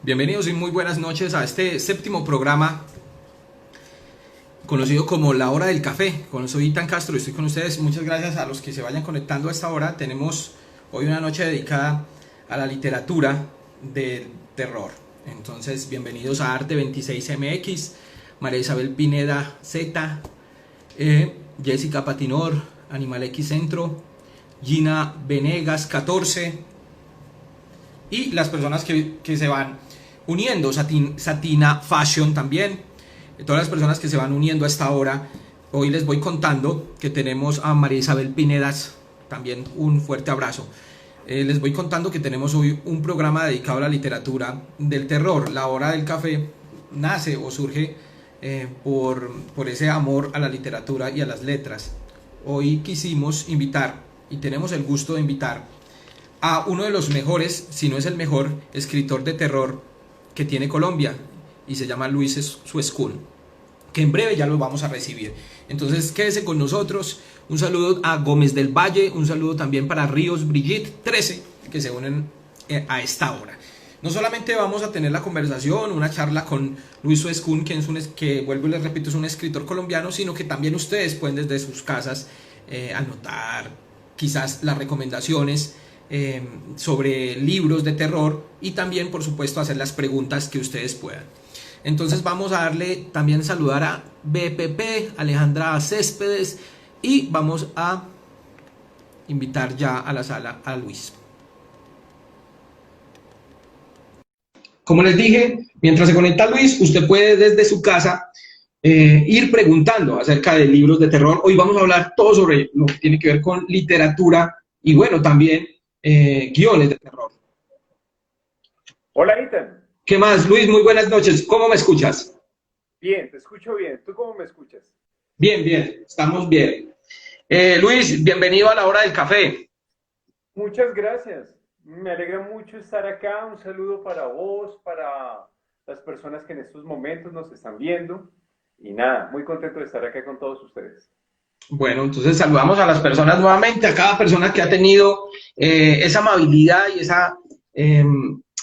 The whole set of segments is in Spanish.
Bienvenidos y muy buenas noches a este séptimo programa conocido como La Hora del Café. Soy Itan Castro y estoy con ustedes. Muchas gracias a los que se vayan conectando a esta hora. Tenemos hoy una noche dedicada a la literatura del terror. Entonces, bienvenidos a Arte 26MX, María Isabel Pineda Z, Jessica Patinor, Animal X Centro, Gina Venegas 14 y las personas que se van uniendo, Satina Fashion también, todas las personas que se van uniendo a esta hora. Hoy les voy contando que tenemos a María Isabel Pinedas, también un fuerte abrazo. Les voy contando que tenemos hoy un programa dedicado a la literatura del terror. La Hora del Café nace o surge por ese amor a la literatura y a las letras. Hoy quisimos invitar, y tenemos el gusto de invitar, a uno de los mejores, si no es el mejor, escritor de terror que tiene Colombia, y se llama Luis Suescún, que en breve ya lo vamos a recibir. Entonces quédese con nosotros. Un saludo a Gómez del Valle, un saludo también para Ríos Brigitte 13, que se unen a esta hora. No solamente vamos a tener la conversación, una charla con Luis Suescún, que vuelvo y les repito, es un escritor colombiano, sino que también ustedes pueden desde sus casas anotar quizás las recomendaciones sobre libros de terror, y también por supuesto hacer las preguntas que ustedes puedan. Entonces vamos a darle también saludar a BPP, Alejandra Céspedes, y vamos a invitar ya a la sala a Luis. Como les dije, mientras se conecta Luis, usted puede desde su casa ir preguntando acerca de libros de terror. Hoy vamos a hablar todo sobre lo que tiene que ver con literatura y bueno, también guiones de terror. Hola, Ethan. ¿Qué más, Luis? Muy buenas noches. ¿Cómo me escuchas? Bien, te escucho bien. ¿Tú cómo me escuchas? Bien, bien, estamos bien. Luis, bienvenido a la hora del café. Muchas gracias. Me alegra mucho estar acá. Un saludo para vos, para las personas que en estos momentos nos están viendo. Y nada, muy contento de estar acá con todos ustedes. Bueno, entonces saludamos a las personas nuevamente, a cada persona que ha tenido esa amabilidad y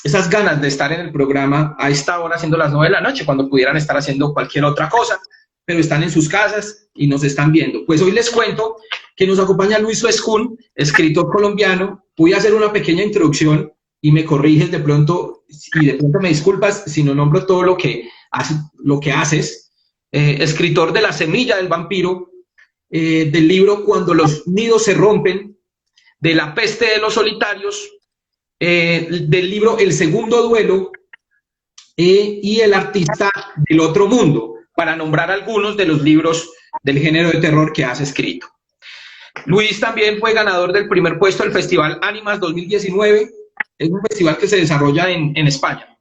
esas ganas de estar en el programa a esta hora, siendo las 9 de la noche, cuando pudieran estar haciendo cualquier otra cosa, pero están en sus casas y nos están viendo. Pues hoy les cuento que nos acompaña Luis Suescún, escritor colombiano. Voy a hacer una pequeña introducción y me corriges de pronto, y de pronto me disculpas si no nombro todo lo que haces. Escritor de La Semilla del Vampiro, del libro Cuando los nidos se rompen, de La peste de los solitarios, del libro El segundo duelo, y El artista del otro mundo, para nombrar algunos de los libros del género de terror que has escrito. Luis también fue ganador del primer puesto del Festival Ánimas 2019. Es un festival que se desarrolla en España.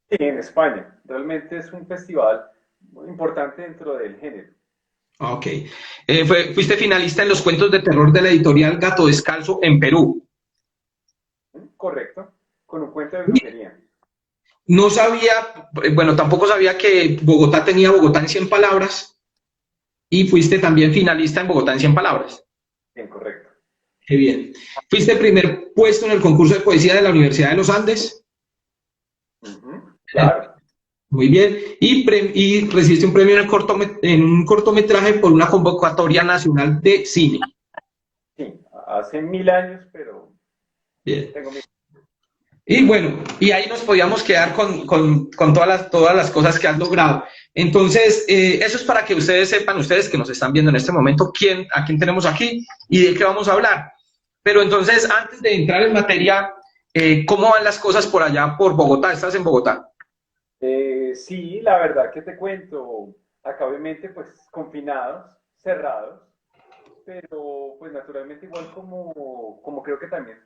Sí, en España. Realmente es un festival muy importante dentro del género. Ok. Fuiste finalista en los cuentos de terror de la editorial Gato Descalzo en Perú. Correcto. Con un cuento de brujería. No sabía, bueno, tampoco sabía que Bogotá tenía Bogotá en 100 palabras, y fuiste también finalista en Bogotá en 100 palabras. Bien, correcto. Qué bien. Fuiste primer puesto en el concurso de poesía de la Universidad de los Andes. Claro. Muy bien. Y recibiste un premio en un cortometraje por una convocatoria nacional de cine. Sí, hace 1000 años, pero Bien. tengo mi... Y bueno, y ahí nos podíamos quedar con todas las cosas que has logrado. Entonces, eso es para que ustedes sepan, ustedes que nos están viendo en este momento, a quién tenemos aquí y de qué vamos a hablar. Pero entonces, antes de entrar en materia, ¿cómo van las cosas por allá, por Bogotá? ¿Estás en Bogotá? Sí, la verdad que te cuento, acá obviamente pues confinados, cerrados, pero pues naturalmente igual como creo que también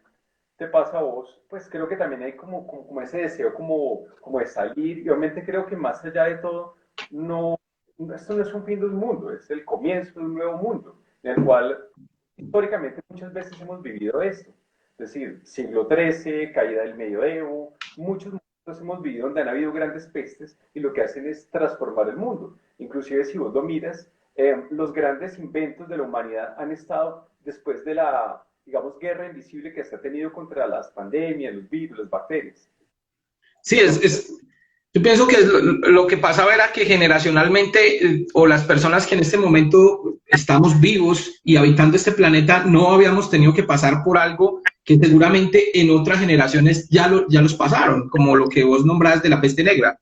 te pasa a vos, pues creo que también hay como ese deseo como de salir, y obviamente creo que más allá de todo, no, esto no es un fin de un mundo, es el comienzo de un nuevo mundo, en el cual históricamente muchas veces hemos vivido esto, es decir, siglo XIII, caída del medioevo, muchos momentos hemos vivido donde han habido grandes pestes y lo que hacen es transformar el mundo. Inclusive si vos lo miras, los grandes inventos de la humanidad han estado después de la, digamos, guerra invisible que se ha tenido contra las pandemias, los virus, las bacterias. Sí, Entonces, yo pienso que lo que pasaba era que generacionalmente, o las personas que en este momento estamos vivos y habitando este planeta, no habíamos tenido que pasar por algo que seguramente en otras generaciones ya los pasaron, como lo que vos nombrás de la peste negra.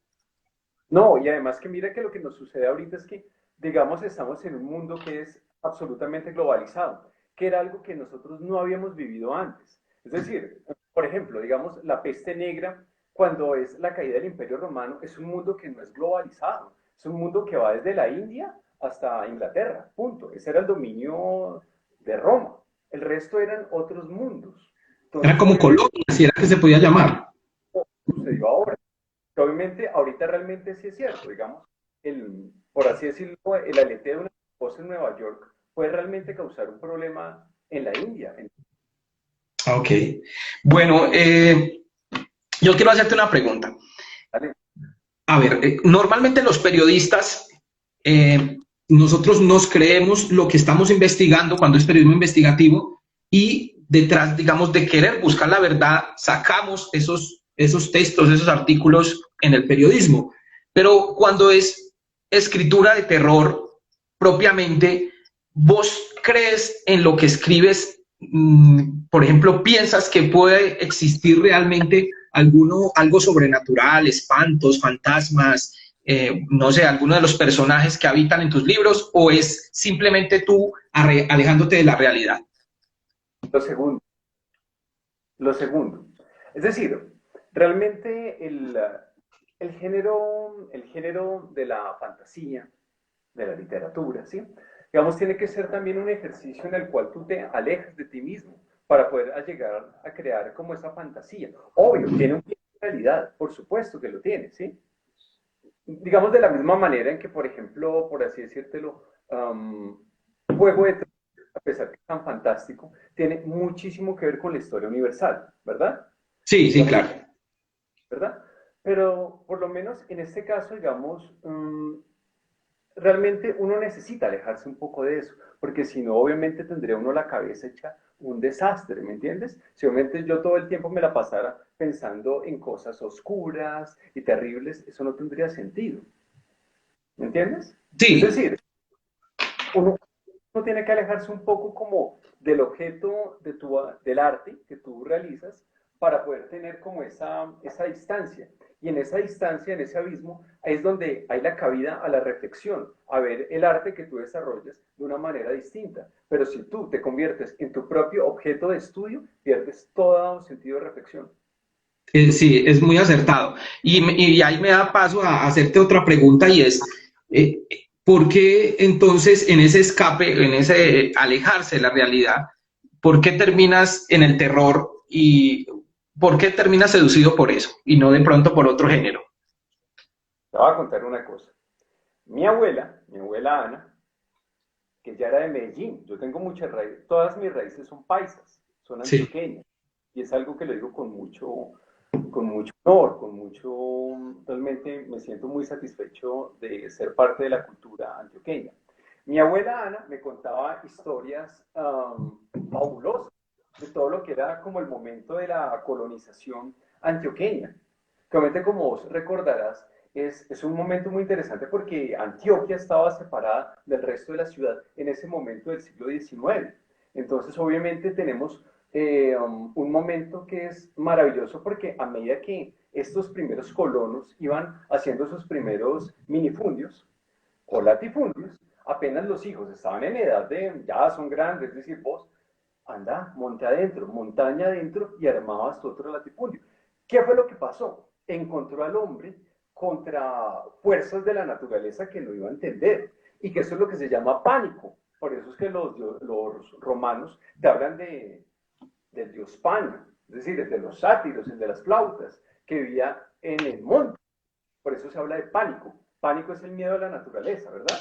no, y además que mira que lo que nos sucede ahorita es que, digamos, estamos en un mundo que es absolutamente globalizado, que era algo que nosotros no habíamos vivido antes. Es decir, por ejemplo, digamos, la peste negra, cuando es la caída del Imperio Romano, es un mundo que no es globalizado, es un mundo que va desde la India hasta Inglaterra, punto. Ese era el dominio de Roma. El resto eran otros mundos. Era Entonces, como obviamente, Colombia, si era que se podía llamar. sucedió ahora. Que obviamente ahorita realmente sí es cierto, digamos, por así decirlo, el aleteo de una cosa en Nueva York puede realmente causar un problema en la India. Ok. Bueno, yo quiero hacerte una pregunta. ¿Vale? A ver, normalmente los periodistas, eh, nosotros nos creemos lo que estamos investigando cuando es periodismo investigativo y detrás, digamos, de querer buscar la verdad, sacamos esos textos, esos artículos en el periodismo. Pero cuando es escritura de terror propiamente, ¿vos crees en lo que escribes? Por ejemplo, ¿piensas que puede existir realmente algo sobrenatural, espantos, fantasmas, no sé, alguno de los personajes que habitan en tus libros, o es simplemente tú alejándote de la realidad? Lo segundo, lo segundo. Es decir, realmente el género de la fantasía, de la literatura, ¿sí? Digamos, tiene que ser también un ejercicio en el cual tú te alejas de ti mismo para poder llegar a crear como esa fantasía. Obvio, tiene un pie de realidad, por supuesto que lo tiene, ¿sí? Digamos de la misma manera en que, por ejemplo, por así decírtelo, Juego de Tronos, a pesar que es tan fantástico, tiene muchísimo que ver con la historia universal, ¿verdad? Sí, sí, Digamos, claro. ¿verdad? Pero por lo menos en este caso, digamos, realmente uno necesita alejarse un poco de eso, porque si no, obviamente tendría uno la cabeza hecha un desastre, ¿me entiendes? Si obviamente yo todo el tiempo me la pasara pensando en cosas oscuras y terribles, eso no tendría sentido, ¿me entiendes? Es Sí, decir, uno, uno tiene que alejarse un poco como del objeto del arte que tú realizas para poder tener como esa distancia. Y en esa distancia, en ese abismo, es donde hay la cabida a la reflexión, a ver el arte que tú desarrollas de una manera distinta. Pero si tú te conviertes en tu propio objeto de estudio, pierdes todo sentido de reflexión. sí, es muy acertado. Y ahí me da paso a hacerte otra pregunta y es, eh, ¿por qué entonces en ese escape, en ese alejarse de la realidad, por qué terminas en el terror y por qué terminas seducido por eso y no de pronto por otro género? Te voy a contar una cosa. Mi abuela Ana, que ya era de Medellín. Yo tengo muchas raíces, todas mis raíces son paisas, son Sí. antioqueñas. Y es algo que lo digo con mucho honor, con mucho, realmente me siento muy satisfecho de ser parte de la cultura antioqueña. Mi abuela Ana me contaba historias fabulosas de todo lo que era como el momento de la colonización antioqueña. Realmente, como vos recordarás, es un momento muy interesante porque Antioquia estaba separada del resto de la ciudad en ese momento del siglo XIX. Entonces, obviamente, tenemos un momento que es maravilloso porque a medida que estos primeros colonos iban haciendo sus primeros minifundios o latifundios, apenas los hijos estaban en edad de, ya son grandes, es decir, vos, anda, monte adentro, montaña adentro y armabas tu otro latifundio. ¿Qué fue lo que pasó? Encontró al hombre contra fuerzas de la naturaleza que no iba a entender y que eso es lo que se llama pánico. Por eso es que los romanos te hablan del dios Pan, es decir, el de los sátiros, el de las flautas, que vivía en el monte. Por eso se habla de pánico. Pánico es el miedo a la naturaleza, ¿verdad?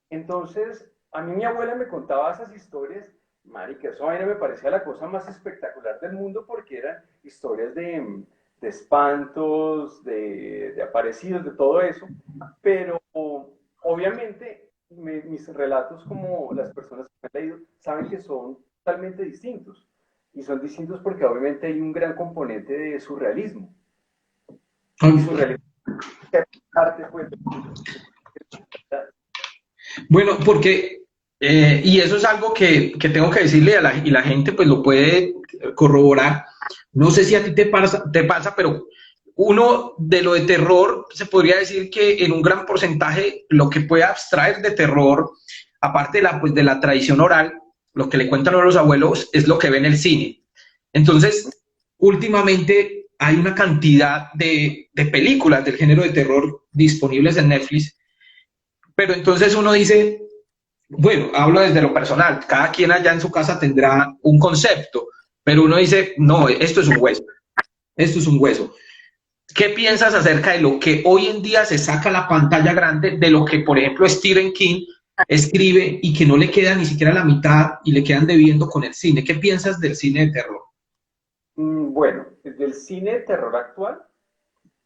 Entonces, a mí mi abuela me contaba esas historias, marica, eso a mí me parecía la cosa más espectacular del mundo porque eran historias de espantos, de aparecidos, de todo eso, pero obviamente mis relatos, como las personas que han leído, saben que son totalmente distintos. Y son distintos porque obviamente hay un gran componente de surrealismo. y su realidad parte, pues, Bueno, porque, y eso es algo que tengo que decirle y la gente pues lo puede corroborar. No sé si a ti te pasa, pero uno de lo de terror, se podría decir que en un gran porcentaje lo que puede abstraer de terror, aparte de pues, de la tradición oral, lo que le cuentan a los abuelos es lo que ve en el cine. Entonces, últimamente hay una cantidad de películas del género de terror disponibles en Netflix, pero entonces uno dice, bueno, hablo desde lo personal, cada quien allá en su casa tendrá un concepto, pero uno dice, no, esto es un hueso, esto es un hueso. ¿Qué piensas acerca de lo que hoy en día se saca a la pantalla grande, de lo que, por ejemplo, Stephen King escribe y que no le queda ni siquiera la mitad y le quedan debiendo con el cine? ¿Qué piensas del cine de terror? bueno, del cine de terror actual,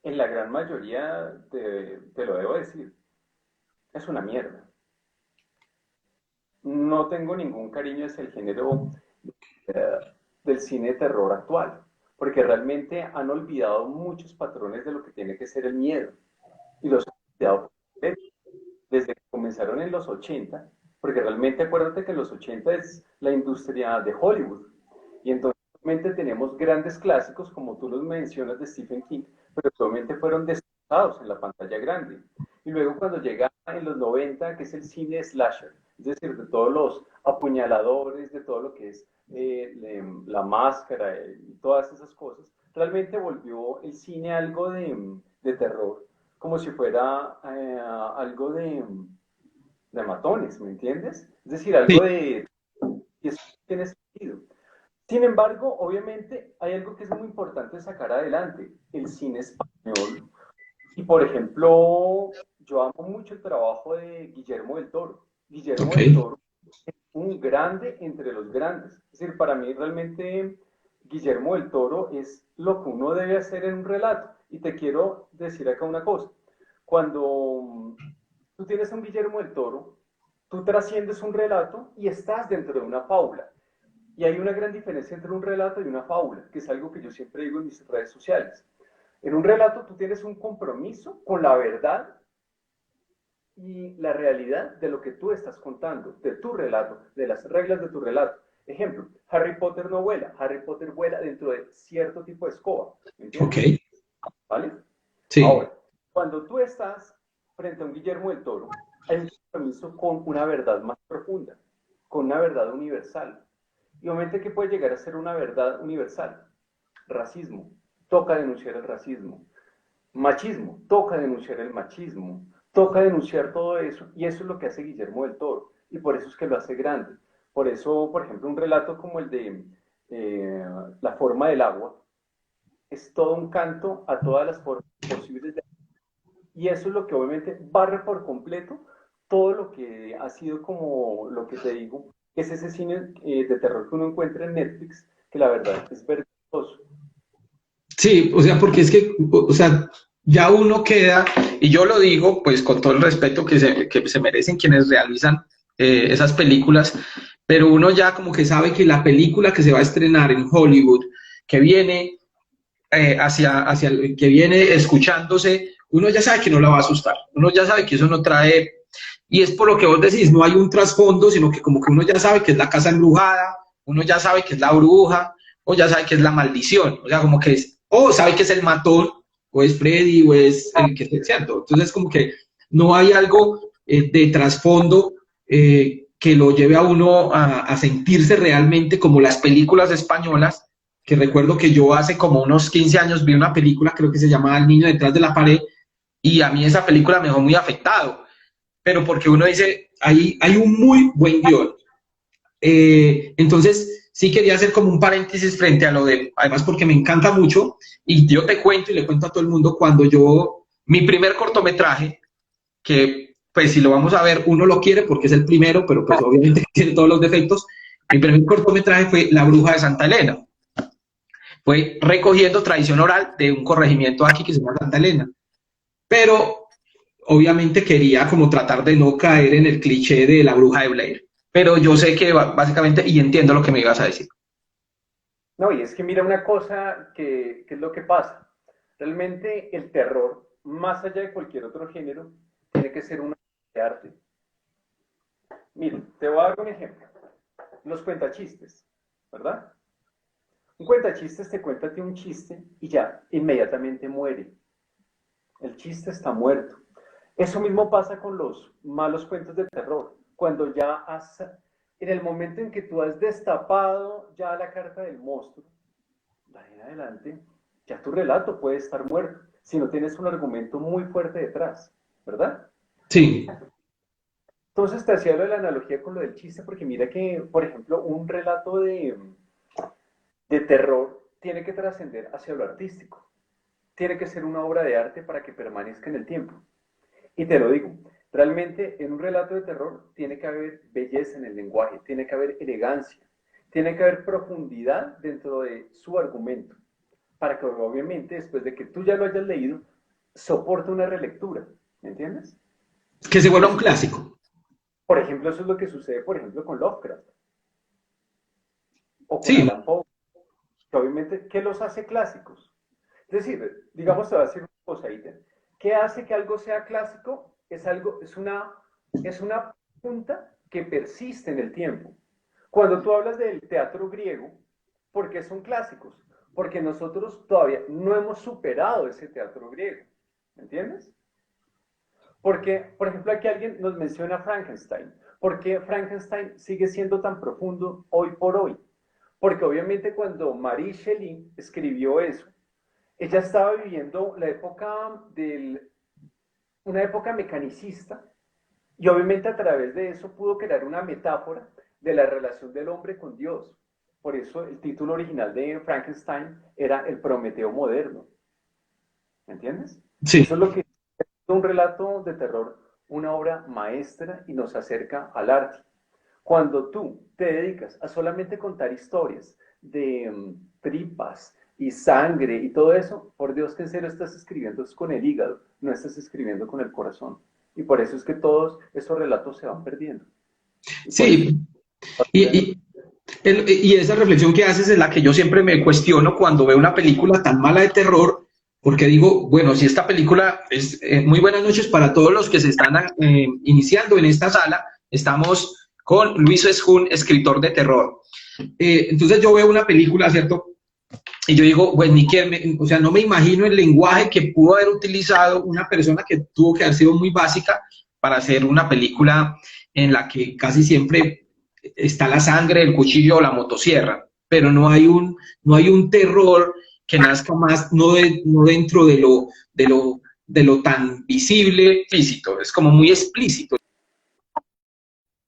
en la gran mayoría, te lo debo decir, es una mierda. No tengo ningún cariño hacia el género eh, del cine de terror actual, porque realmente han olvidado muchos patrones de lo que tiene que ser el miedo, y los han olvidado desde que comenzaron en los 80, porque realmente acuérdate que en los 80 es la industria de Hollywood, y entonces realmente tenemos grandes clásicos, como tú los mencionas, de Stephen King, pero actualmente fueron destrozados en la pantalla grande. Y luego cuando llega en los 90, que es el cine slasher, es decir, de todos los apuñaladores, de todo lo que es la máscara y todas esas cosas, realmente volvió el cine algo de terror, como si fuera algo de matones, ¿me entiendes? Es decir, Sí, algo de... Y eso tiene sentido. Sin embargo, obviamente hay algo que es muy importante sacar adelante, el cine español. Y por ejemplo, yo amo mucho el trabajo de Guillermo del Toro. Guillermo ok. del Toro es un grande entre los grandes. Es decir, para mí realmente Guillermo del Toro es lo que uno debe hacer en un relato. Y te quiero decir acá una cosa. Cuando tú tienes a un Guillermo del Toro, tú trasciendes un relato y estás dentro de una fábula. Y hay una gran diferencia entre un relato y una fábula, que es algo que yo siempre digo en mis redes sociales. En un relato tú tienes un compromiso con la verdad y la realidad de lo que tú estás contando, de tu relato, de las reglas de tu relato. Ejemplo, Harry Potter no vuela, Harry Potter vuela dentro de cierto tipo de escoba, ¿me Ok, entiendes? ¿Vale? sí, Ahora, cuando tú estás frente a un Guillermo del Toro, hay un compromiso con una verdad más profunda, con una verdad universal. Y obviamente, ¿qué puede llegar a ser una verdad universal? Racismo, toca denunciar el racismo. Machismo, toca denunciar el machismo, toca denunciar todo eso, y eso es lo que hace Guillermo del Toro, y por eso es que lo hace grande. Por eso, por ejemplo, un relato como el de La forma del agua es todo un canto a todas las formas posibles de... Y eso es lo que obviamente barre por completo todo lo que ha sido como lo que te digo, que es ese cine de terror que uno encuentra en Netflix, que la verdad es vergonzoso. sí, o sea, porque es que, o sea, ya uno queda, y yo lo digo, pues con todo el respeto que se merecen quienes realizan esas películas, pero uno ya como que sabe que la película que se va a estrenar en Hollywood, que viene que viene escuchándose, uno ya sabe que no la va a asustar, uno ya sabe que eso no trae, y es por lo que vos decís, no hay un trasfondo, sino que como que uno ya sabe que es la casa embrujada, uno ya sabe que es la bruja, o ya sabe que es la maldición, o sea, como que es, o sabe que es el matón, o es Freddy, o es el que es cierto. Entonces, como que no hay algo de trasfondo que lo lleve a uno a sentirse realmente como las películas españolas, que recuerdo que yo hace como unos 15 años vi una película, creo que se llamaba El niño detrás de la pared, y a mí esa película me dejó muy afectado, pero porque uno dice, hay un muy buen guión. Entonces, sí quería hacer como un paréntesis frente a lo de, además porque me encanta mucho, y yo te cuento y le cuento a todo el mundo cuando yo, mi primer cortometraje, que pues si lo vamos a ver, uno lo quiere porque es el primero, pero pues obviamente tiene todos los defectos, mi primer cortometraje fue La Bruja de Santa Elena. Fue recogiendo tradición oral de un corregimiento aquí que se llama Santa Elena. Pero obviamente quería como tratar de no caer en el cliché de la bruja de Blair. Pero yo sé que básicamente, y entiendo lo que me ibas a decir. No, y es que mira una cosa que es lo que pasa. Realmente el terror, más allá de cualquier otro género, tiene que ser una obra de arte. Mira, te voy a dar un ejemplo. Los cuentachistes, ¿verdad? Un cuentachistes te cuenta a ti un chiste y ya, inmediatamente muere. El chiste está muerto. Eso mismo pasa con los malos cuentos de terror. Cuando ya has, en el momento en que tú has destapado ya la carta del monstruo, de ahí en adelante, ya tu relato puede estar muerto, si no tienes un argumento muy fuerte detrás, ¿verdad? Sí, Entonces te hacía lo de la analogía con lo del chiste, porque mira que, por ejemplo, un relato de terror tiene que trascender hacia lo artístico. Tiene que ser una obra de arte para que permanezca en el tiempo. Y te lo digo, realmente en un relato de terror tiene que haber belleza en el lenguaje, tiene que haber elegancia, tiene que haber profundidad dentro de su argumento, para que obviamente después de que tú ya lo hayas leído, soporte una relectura, ¿me entiendes? que se vuelva un Eso, clásico. por ejemplo, eso es lo que sucede, por ejemplo, con Lovecraft o con Sí, Alan Poe, que obviamente, ¿qué los hace clásicos? Es decir, digamos, te voy a decir una cosa, Iter. ¿Qué hace que algo sea clásico? Es algo, es una punta que persiste en el tiempo. Cuando tú hablas del teatro griego, ¿por qué son clásicos? Porque nosotros todavía no hemos superado ese teatro griego. ¿Entiendes? Porque, por ejemplo, aquí alguien nos menciona Frankenstein. ¿Por qué Frankenstein sigue siendo tan profundo hoy por hoy? Porque obviamente cuando Marie Shelley escribió eso, ella estaba viviendo la época una época mecanicista y obviamente a través de eso pudo crear una metáfora de la relación del hombre con Dios. Por eso el título original de Frankenstein era El Prometeo moderno. ¿Me entiendes? sí. Eso es lo que es un relato de terror, una obra maestra y nos acerca al arte. Cuando tú te dedicas a solamente contar historias de tripas y sangre y todo eso, por Dios que en serio estás escribiendo es con el hígado, no estás escribiendo con el corazón. Y por eso es que todos esos relatos se van perdiendo. Y por eso Sí, y, y, y esa reflexión que haces es la que yo siempre me cuestiono cuando veo una película tan mala de terror, porque digo, bueno, si esta película es muy buenas noches para todos los que se están iniciando en esta sala, estamos con Luis Esjun, escritor de terror. Entonces yo veo una película, ¿cierto? Y yo digo, bueno, ni que, o sea, no me imagino el lenguaje que pudo haber utilizado una persona que tuvo que haber sido muy básica para hacer una película en la que casi siempre está la sangre, el cuchillo o la motosierra, pero no hay un terror que nazca más, no dentro de lo tan visible, explícito, es como muy explícito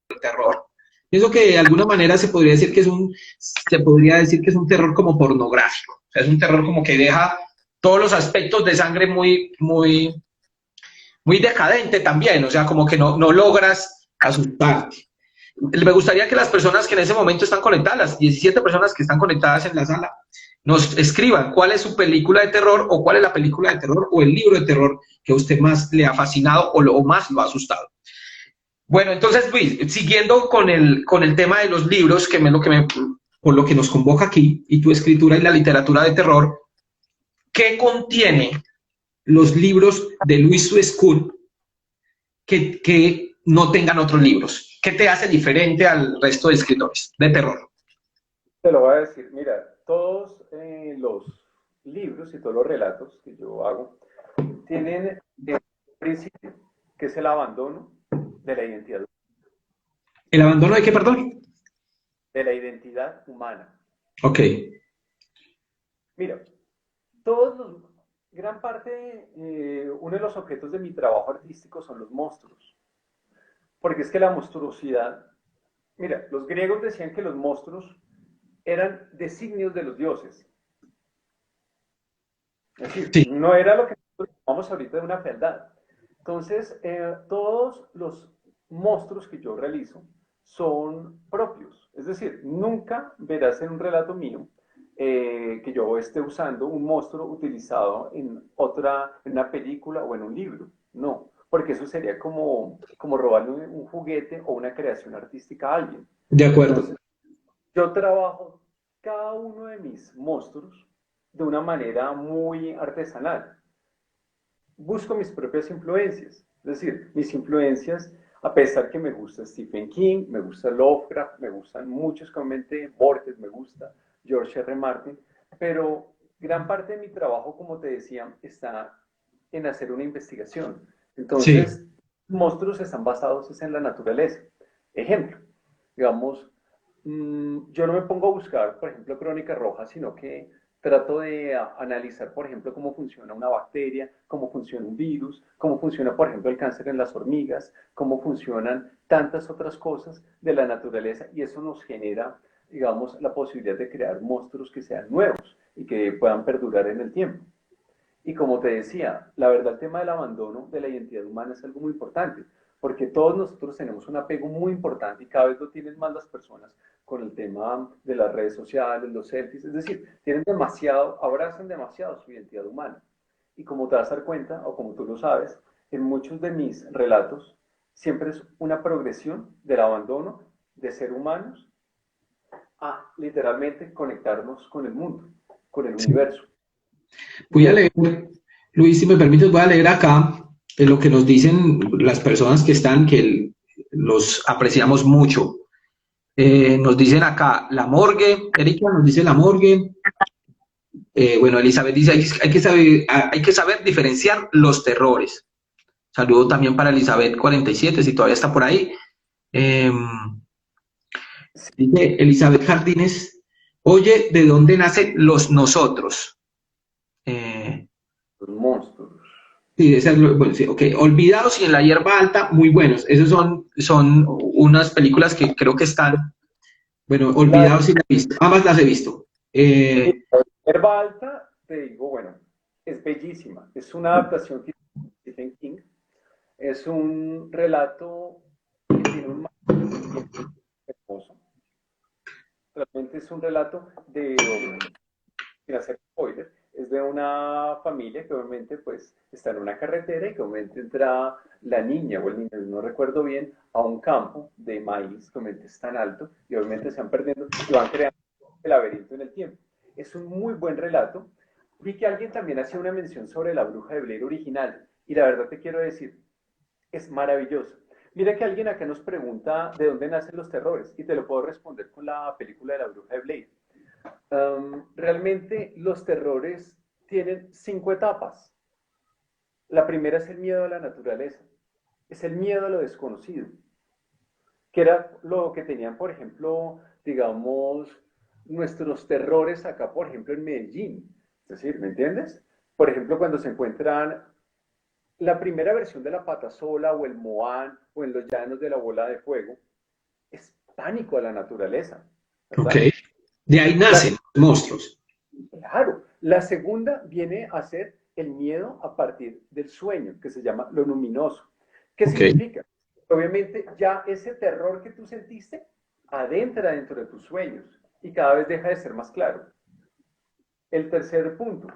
el terror. Pienso que de alguna manera se podría decir que es un terror como pornográfico, o sea, es un terror como que deja todos los aspectos de sangre muy decadente también, o sea, como que no logras asustarte. Me gustaría que las personas que en ese momento están conectadas, las 17 personas que están conectadas en la sala, nos escriban cuál es su película de terror o cuál es la película de terror o el libro de terror que a usted más le ha fascinado o más lo ha asustado. Bueno, entonces, Luis, siguiendo con el tema de los libros, que es por lo que nos convoca aquí, y tu escritura y la literatura de terror, ¿qué contiene los libros de Luis Suescún que no tengan otros libros? ¿Qué te hace diferente al resto de escritores de terror? te lo voy a decir. Mira, todos los libros y todos los relatos que yo hago tienen un principio, que es el abandono de la identidad, ¿El abandono de qué, perdón? de la identidad humana. Ok. Mira, todos los, gran parte, uno de los objetos de mi trabajo artístico son los monstruos, porque es que la monstruosidad, mira, los griegos decían que los monstruos eran designios de los dioses, es decir, Sí, no era lo que nosotros llamamos ahorita de una fealdad. Entonces, todos los monstruos que yo realizo son propios. Es decir, nunca verás en un relato mío que yo esté usando un monstruo utilizado en en una película o en un libro. No, porque eso sería como robarle un juguete o una creación artística a alguien. de acuerdo. Entonces, yo trabajo cada uno de mis monstruos de una manera muy artesanal. Busco mis propias influencias, es decir, mis influencias, a pesar que me gusta Stephen King, me gusta Lovecraft, me gustan muchos, comenté, Borges me gusta, George R. Martin, pero gran parte de mi trabajo, como te decía, está en hacer una investigación. Sí. Entonces, monstruos están basados en la naturaleza. Ejemplo, digamos, yo no me pongo a buscar, por ejemplo, crónica roja, sino que trato de analizar, por ejemplo, cómo funciona una bacteria, cómo funciona un virus, cómo funciona, por ejemplo, el cáncer en las hormigas, cómo funcionan tantas otras cosas de la naturaleza, y eso nos genera, digamos, la posibilidad de crear monstruos que sean nuevos y que puedan perdurar en el tiempo. Y como te decía, la verdad el tema del abandono de la identidad humana es algo muy importante, porque todos nosotros tenemos un apego muy importante y cada vez lo tienen más las personas con el tema de las redes sociales, los selfies, es decir, tienen demasiado, abrazan demasiado su identidad humana. Y como te vas a dar cuenta, o como tú lo sabes, en muchos de mis relatos siempre es una progresión del abandono de ser humanos a literalmente conectarnos con el mundo, con el Sí. universo. Voy Y a es leer, Luis, si me permites, voy a leer acá lo que nos dicen las personas que están, los apreciamos mucho. Nos dicen acá la morgue, Erika nos dice la morgue. Bueno, Elizabeth dice, hay que saber diferenciar los terrores. Saludo también para Elizabeth 47, si todavía está por ahí. Eh, Dice Elizabeth Jardines, oye, ¿de dónde nacen los nosotros? Eh, los monstruos. sí, bueno, sí, ok. Olvidados y en la hierba alta, muy buenos. Esos son unas películas que creo que están, bueno, La Olvidados y la he visto. Ambas las he visto. Herba Alta, te digo, bueno, es bellísima. Es una adaptación que tiene Stephen King. Es un relato que tiene un marco bien hermoso. Realmente es un relato sin hacer spoiler, es de una familia que obviamente pues está en una carretera y que obviamente entra la niña o el niño, no recuerdo bien, a un campo de maíz que obviamente es tan alto y obviamente se van perdiendo y van creando el laberinto en el tiempo. Es un muy buen relato. Vi que alguien también hacía una mención sobre la bruja de Blair original y la verdad te quiero decir, es maravilloso. Mira que alguien acá nos pregunta de dónde nacen los terrores y te lo puedo responder con la película de la bruja de Blair. Realmente los terrores tienen 5 etapas. La primera es el miedo a la naturaleza, es el miedo a lo desconocido, que era lo que tenían, por ejemplo, digamos, nuestros terrores acá, por ejemplo, en Medellín. Es decir, ¿me entiendes? Por ejemplo, cuando se encuentran la primera versión de la patasola o el moán o en los llanos de la bola de fuego, es pánico a la naturaleza, Ok. ¿verdad? De ahí La nacen los monstruos. Claro, la segunda viene a ser el miedo a partir del sueño, que se llama lo luminoso. ¿Qué Ok. significa? Obviamente ya ese terror que tú sentiste adentra dentro de tus sueños y cada vez deja de ser más claro. El tercer punto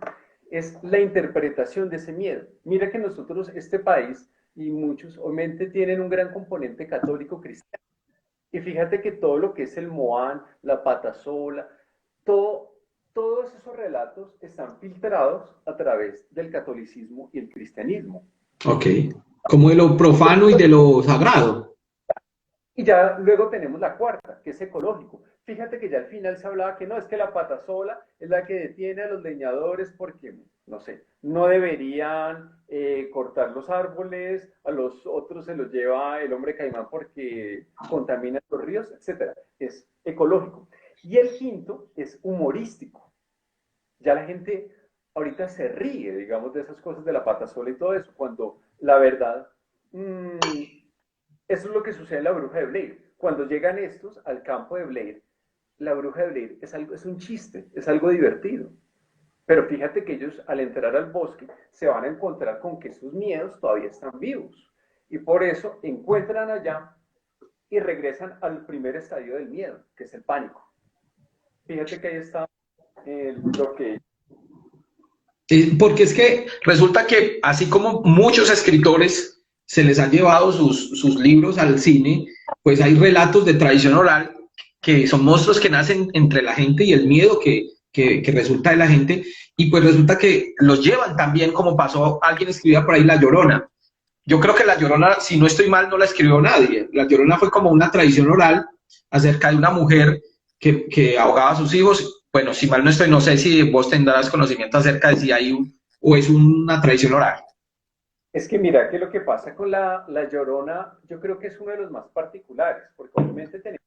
es la interpretación de ese miedo. Mira que nosotros, este país y muchos, obviamente tienen un gran componente católico cristiano. Y fíjate que todo lo que es el Moán, la Patasola, todos esos relatos están filtrados a través del catolicismo y el cristianismo. Ok. Como de lo profano y de lo sagrado. Y ya luego tenemos la cuarta, que es ecológico. Fíjate que ya al final se hablaba que no, es que la patasola es la que detiene a los leñadores porque, no sé, no deberían cortar los árboles, a los otros se los lleva el hombre caimán porque contamina los ríos, etcétera. Es ecológico. Y el quinto es humorístico. Ya la gente ahorita se ríe, digamos, de esas cosas de la patasola y todo eso, cuando la verdad eso es lo que sucede en la bruja de Blair. Cuando llegan estos al campo de Blair, la bruja de Blair es un chiste, es algo divertido. Pero fíjate que ellos al entrar al bosque se van a encontrar con que sus miedos todavía están vivos. Y por eso encuentran allá y regresan al primer estadio del miedo, que es el pánico. Fíjate que ahí está lo que... Porque es que resulta que así como muchos escritores se les han llevado sus libros al cine, pues hay relatos de tradición oral que son monstruos que nacen entre la gente y el miedo que resulta de la gente, y pues resulta que los llevan también, como pasó, alguien escribía por ahí La Llorona. Yo creo que La Llorona, si no estoy mal, no la escribió nadie. La Llorona fue como una tradición oral acerca de una mujer que ahogaba a sus hijos. Bueno, si mal no estoy, no sé si vos tendrás conocimiento acerca de si hay o es una tradición oral. Es que mira que lo que pasa con la Llorona, yo creo que es uno de los más particulares, porque obviamente tenemos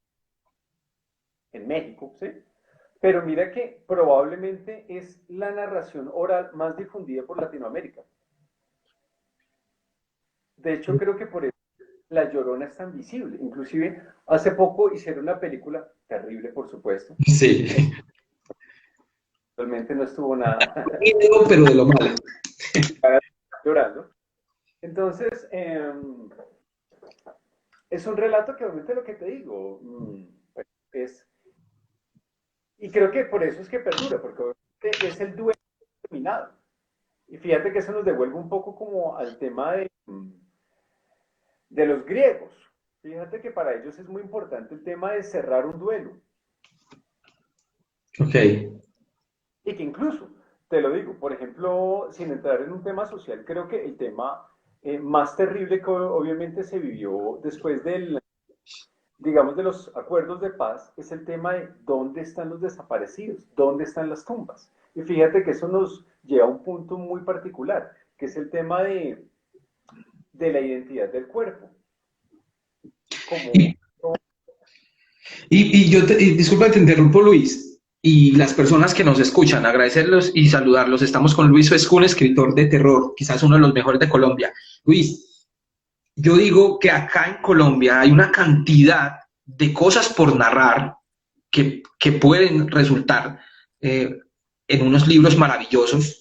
en México, ¿sí? Pero mira que probablemente es la narración oral más difundida por Latinoamérica. De hecho, creo que por eso La Llorona es tan visible. Inclusive, hace poco hicieron una película, terrible por supuesto, Sí. realmente no estuvo nada Pero de lo malo. llorando. Entonces, es un relato que obviamente lo que te digo, pues, es, y creo que por eso es que perdura, porque obviamente es el duelo terminado. Y fíjate que eso nos devuelve un poco como al tema de los griegos. Fíjate que para ellos es muy importante el tema de cerrar un duelo. Ok. Y que incluso, te lo digo, por ejemplo, sin entrar en un tema social, creo que el tema más terrible que obviamente se vivió después del, digamos, de los acuerdos de paz es el tema de dónde están los desaparecidos, dónde están las tumbas. Y fíjate que eso nos lleva a un punto muy particular, que es el tema de la identidad del cuerpo. Como, Y, disculpa, te interrumpo, Luis, y las personas que nos escuchan, agradecerlos y saludarlos. Estamos con Luis Fescún, escritor de terror, quizás uno de los mejores de Colombia. Luis, yo digo que acá en Colombia hay una cantidad de cosas por narrar que pueden resultar eh, en unos libros maravillosos.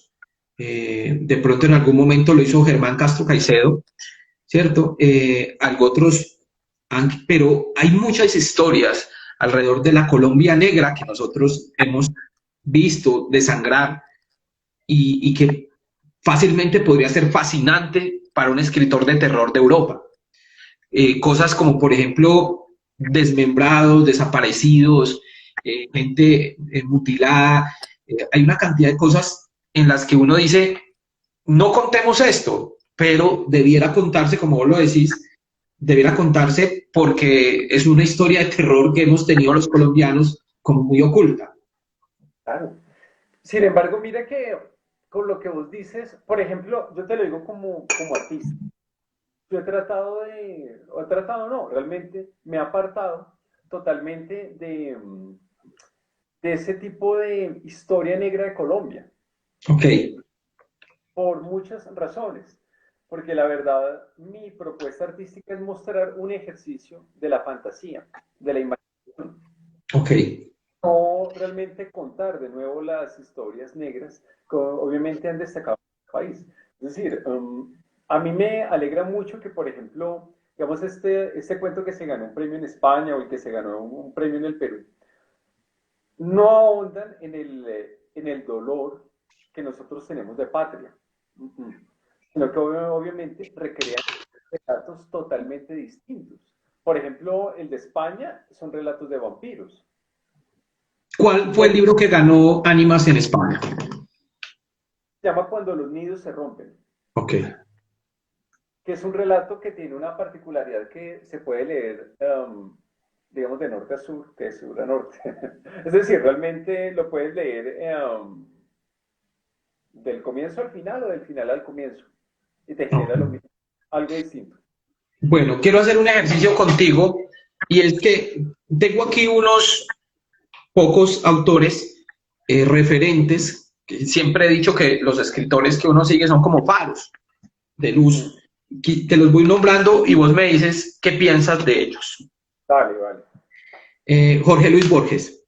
De pronto en algún momento lo hizo Germán Castro Caicedo, ¿cierto? Algo otros, pero hay muchas historias alrededor de la Colombia negra que nosotros hemos visto desangrar y que fácilmente podría ser fascinante para un escritor de terror de Europa. Cosas como, por ejemplo, desmembrados, desaparecidos, gente mutilada. Hay una cantidad de cosas en las que uno dice, no contemos esto, pero debiera contarse, como vos lo decís, debiera contarse porque es una historia de terror que hemos tenido los colombianos como muy oculta. claro. Sin embargo, mira que con lo que vos dices, por ejemplo, yo te lo digo como artista. Yo he tratado no, realmente me he apartado totalmente de ese tipo de historia negra de Colombia, Ok. por muchas razones. Porque la verdad, mi propuesta artística es mostrar un ejercicio de la fantasía, de la imaginación. Ok. No realmente contar de nuevo las historias negras que obviamente han destacado en el país. Es decir, a mí me alegra mucho que, por ejemplo, digamos, este cuento que se ganó un premio en España o el que se ganó un premio en el Perú, no ahondan en el dolor que nosotros tenemos de patria, sino que obviamente recrean relatos totalmente distintos. Por ejemplo, el de España son relatos de vampiros. ¿Cuál fue el Por libro que ganó Ánimas en España? se llama Cuando los nidos se rompen, Ok. que es un relato que tiene una particularidad que se puede leer, digamos, de norte a sur, de sur a norte. Es decir, realmente lo puedes leer del comienzo al final o del final al comienzo y te genera lo mismo, algo distinto. Bueno, quiero hacer un ejercicio contigo y es que tengo aquí unos pocos autores referentes, que siempre he dicho que los escritores que uno sigue son como faros de luz. Te los voy nombrando y vos me dices qué piensas de ellos. Vale, vale. Jorge Luis Borges.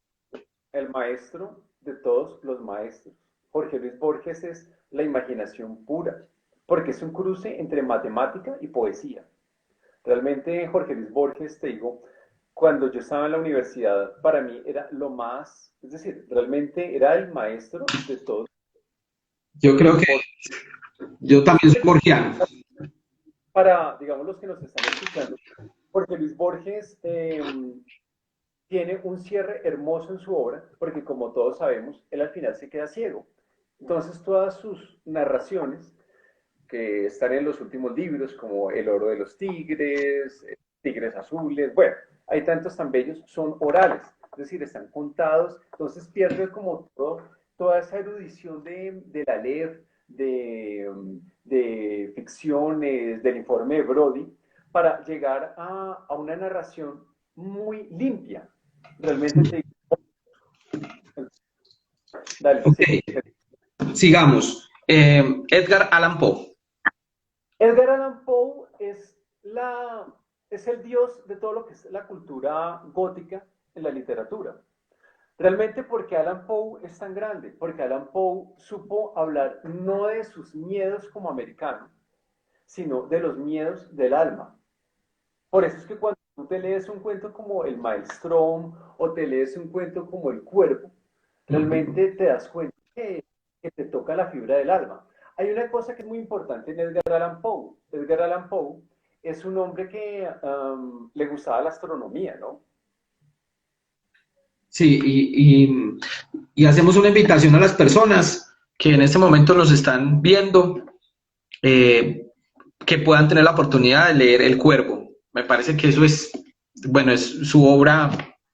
El maestro de todos los maestros. Jorge Luis Borges es la imaginación pura, porque es un cruce entre matemática y poesía. Realmente Jorge Luis Borges, te digo, cuando yo estaba en la universidad, para mí era lo más, es decir, realmente era el maestro de todos. Yo creo que Por, yo también soy borgiano. para, digamos, los que nos están escuchando, Jorge Luis Borges tiene un cierre hermoso en su obra, porque como todos sabemos, él al final se queda ciego. Entonces todas sus narraciones, que están en los últimos libros, como El oro de los tigres, Tigres azules, bueno, hay tantos tan bellos, son orales, es decir, están contados, entonces pierde como toda esa erudición de la Aleph, de ficciones, del informe de Brody, para llegar a una narración muy limpia. Realmente te digo, dale, Ok, sí. sigamos. Edgar Allan Poe. Edgar Allan Poe es el dios de todo lo que es la cultura gótica en la literatura. Realmente porque Allan Poe es tan grande, porque Allan Poe supo hablar no de sus miedos como americano, sino de los miedos del alma. Por eso es que cuando tú te lees un cuento como El Maelstrom o te lees un cuento como El Cuervo, realmente te das cuenta que te toca la fibra del alma. Hay una cosa que es muy importante en Edgar Allan Poe. Edgar Allan Poe es un hombre que le gustaba la astronomía, ¿no? Sí, y hacemos una invitación a las personas que en este momento nos están viendo, eh, que puedan tener la oportunidad de leer El Cuervo. Me parece que eso es, bueno, es su obra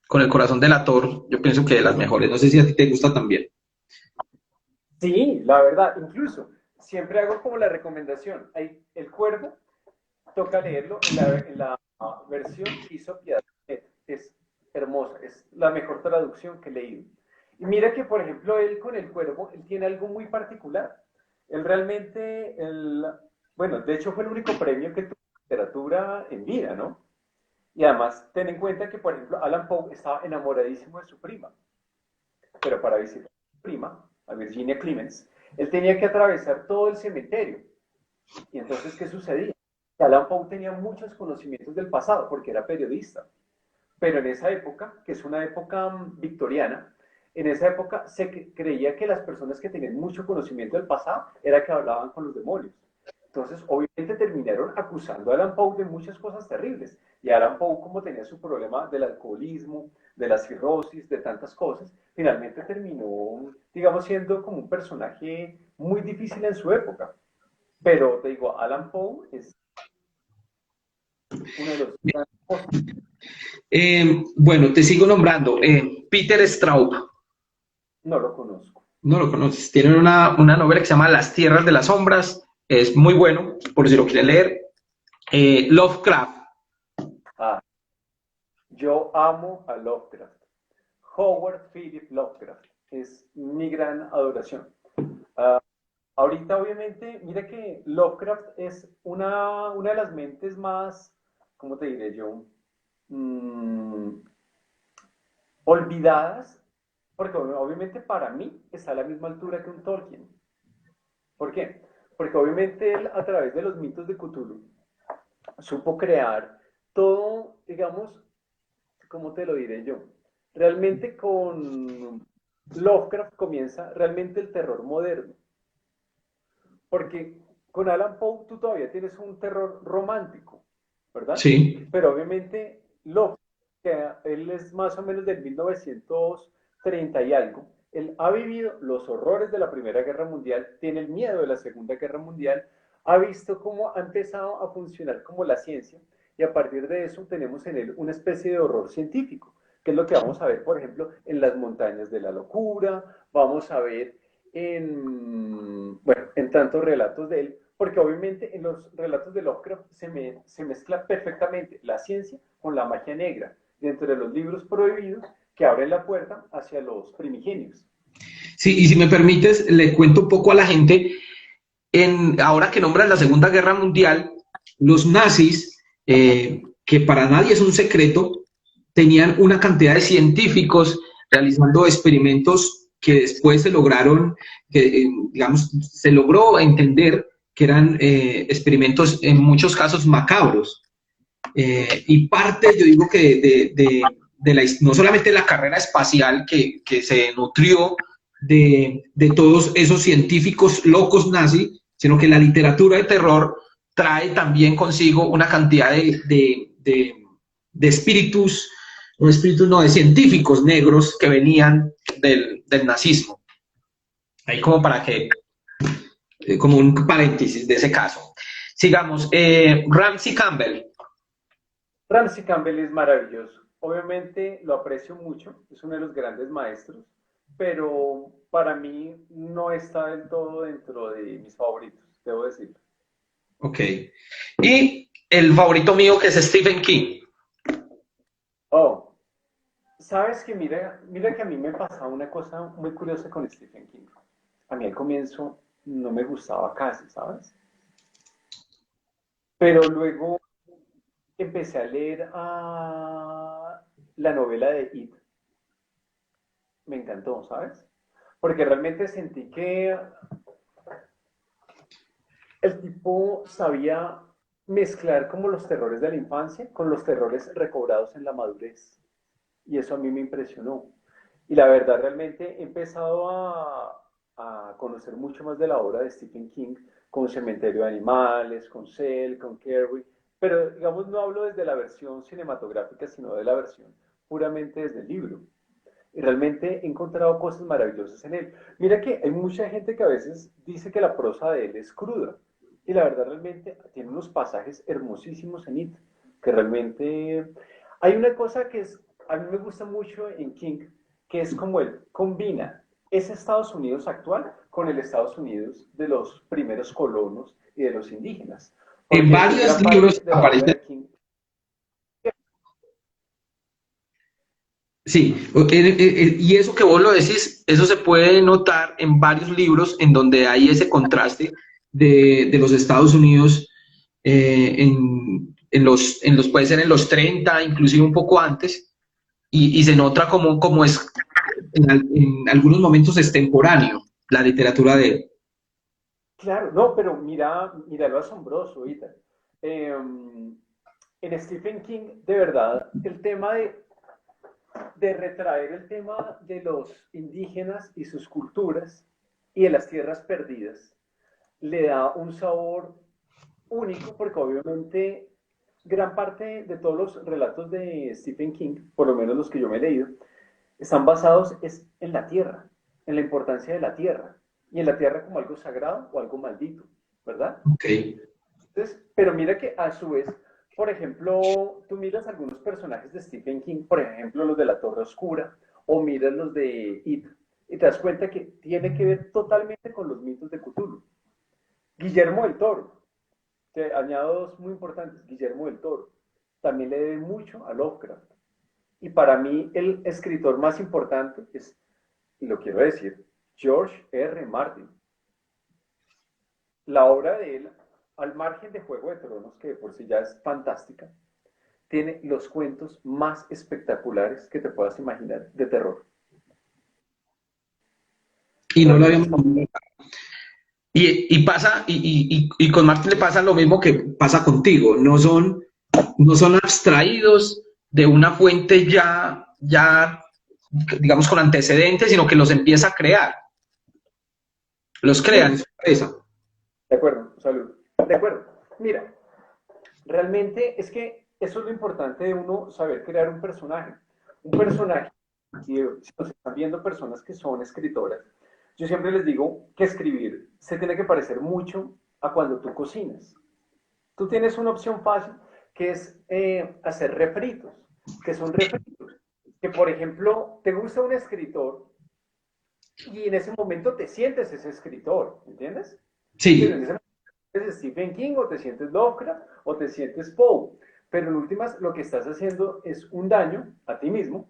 con el corazón delator, yo pienso que de las mejores. No sé si a ti te gusta también. Sí, la verdad, incluso siempre hago como la recomendación. Hay El Cuervo, toca leerlo en la versión que hizo Piedad. Es hermosa, es la mejor traducción que he leído. Y mira que, por ejemplo, él con El Cuervo, él tiene algo muy particular. Él realmente, bueno, de hecho fue el único premio que tuvo literatura en vida, ¿no? Y además, ten en cuenta que, por ejemplo, Alan Poe estaba enamoradísimo de su prima, pero para visitar a su prima, a Virginia Clemens, él tenía que atravesar todo el cementerio. Y entonces, ¿qué sucedía? Alan Poe tenía muchos conocimientos del pasado porque era periodista, pero en esa época, que es una época victoriana, en esa época se creía que las personas que tenían mucho conocimiento del pasado era que hablaban con los demonios. Entonces, obviamente terminaron acusando a Alan Poe de muchas cosas terribles. Y Alan Poe, como tenía su problema del alcoholismo, de la cirrosis, de tantas cosas, finalmente terminó, digamos, siendo como un personaje muy difícil en su época. Pero te digo, Alan Poe es uno de los grandes. Bueno, te sigo nombrando. Peter Straub, No lo conozco. no lo conoces. Tienen una novela que se llama Las Tierras de las Sombras. Es muy bueno, por si lo quieren leer. Lovecraft. Ah, yo amo a Lovecraft. Howard Philip Lovecraft es mi gran adoración. Uh, ahorita, obviamente, mira que Lovecraft es una de las mentes más, ¿cómo te diré yo? Mm, olvidadas, porque obviamente para mí está a la misma altura que un Tolkien. ¿Por qué? Porque obviamente él, a través de los mitos de Cthulhu, supo crear todo, digamos, ¿cómo te lo diré yo? Realmente con Lovecraft comienza realmente el terror moderno. Porque con Alan Poe tú todavía tienes un terror romántico, ¿verdad? Sí. Pero obviamente Lovecraft, que él es más o menos del 1930 y algo, él ha vivido los horrores de la Primera Guerra Mundial, tiene el miedo de la Segunda Guerra Mundial, ha visto cómo ha empezado a funcionar como la ciencia y a partir de eso tenemos en él una especie de horror científico, que es lo que vamos a ver, por ejemplo, en Las Montañas de la Locura, vamos a ver bueno, en tantos relatos de él, porque obviamente en los relatos de Lovecraft se mezcla perfectamente la ciencia con la magia negra, dentro de los libros prohibidos que abren la puerta hacia los primigenios. Sí, y si me permites, le cuento un poco a la gente. Ahora que nombran la Segunda Guerra Mundial, los nazis, que para nadie es un secreto, tenían una cantidad de científicos realizando experimentos que después se lograron, digamos, se logró entender que eran experimentos en muchos casos macabros. Y parte, yo digo que no solamente la carrera espacial que se nutrió de todos esos científicos locos nazis, sino que la literatura de terror trae también consigo una cantidad de espíritus un espíritu no, de científicos negros que venían del nazismo. Ahí como para que, como un paréntesis de ese caso. Sigamos, Ramsey Campbell. Ramsey Campbell es maravilloso. Obviamente lo aprecio mucho, es uno de los grandes maestros, pero para mí no está del todo dentro de mis favoritos, debo decirlo. Ok. Y el favorito mío que es Stephen King. Oh, sabes que mira que a mí me pasaba una cosa muy curiosa con Stephen King. A mí al comienzo no me gustaba casi, ¿sabes? Pero luego empecé a leer la novela de It. Me encantó, ¿sabes? Porque realmente sentí que el tipo sabía mezclar como los terrores de la infancia con los terrores recobrados en la madurez. Y eso a mí me impresionó. Y la verdad, realmente he empezado a conocer mucho más de la obra de Stephen King con Cementerio de Animales, con Cell, con Carrie, pero digamos no hablo desde la versión cinematográfica, sino de la versión puramente desde el libro. Y realmente he encontrado cosas maravillosas en él. Mira que hay mucha gente que a veces dice que la prosa de él es cruda. Y la verdad realmente tiene unos pasajes hermosísimos en It, que realmente... Hay una cosa que es, a mí me gusta mucho en King, que es como él combina ese Estados Unidos actual con el Estados Unidos de los primeros colonos y de los indígenas. En Porque varios gran libros parte de la obra aparece. de King... Sí, y eso que vos lo decís, eso se puede notar en varios libros en donde hay ese contraste de los Estados Unidos en los, puede ser en los 30, inclusive un poco antes, y se nota como es en algunos momentos extemporáneo la literatura de él. Claro, no, pero mira lo asombroso, Ita. En Stephen King, de verdad, el tema de retraer el tema de los indígenas y sus culturas y de las tierras perdidas le da un sabor único porque obviamente gran parte de todos los relatos de Stephen King, por lo menos los que yo me he leído, están basados en la tierra, en la importancia de la tierra y en la tierra como algo sagrado o algo maldito, ¿verdad? Ok. Entonces, pero mira que a su vez, por ejemplo, tú miras algunos personajes de Stephen King, por ejemplo, los de la Torre Oscura, o miras los de It, y te das cuenta que tiene que ver totalmente con los mitos de Cthulhu. Guillermo del Toro, te añado dos muy importantes, Guillermo del Toro, también le debe mucho a Lovecraft. Y para mí el escritor más importante es, y lo quiero decir, George R. Martin. La obra de él, al margen de Juego de Tronos, que de por sí ya es fantástica, tiene los cuentos más espectaculares que te puedas imaginar de terror. Y no lo Realmente habíamos. está... Y pasa, y con Martin le pasa lo mismo que pasa contigo, no son abstraídos de una fuente ya, digamos, con antecedentes, sino que los empieza a crear, los crean en Sí, su cabeza. de acuerdo, salud. De acuerdo. Mira, realmente es que eso es lo importante de uno saber crear un personaje. Un personaje, y si nos están viendo personas que son escritoras, yo siempre les digo que escribir se tiene que parecer mucho a cuando tú cocinas. Tú tienes una opción fácil que es hacer refritos, que son refritos. Que por ejemplo, te gusta un escritor y en ese momento te sientes ese escritor, ¿entiendes? Pero en Sí, ese momento eres Stephen King o te sientes Lovecraft o te sientes Poe. Pero en últimas lo que estás haciendo es un daño a ti mismo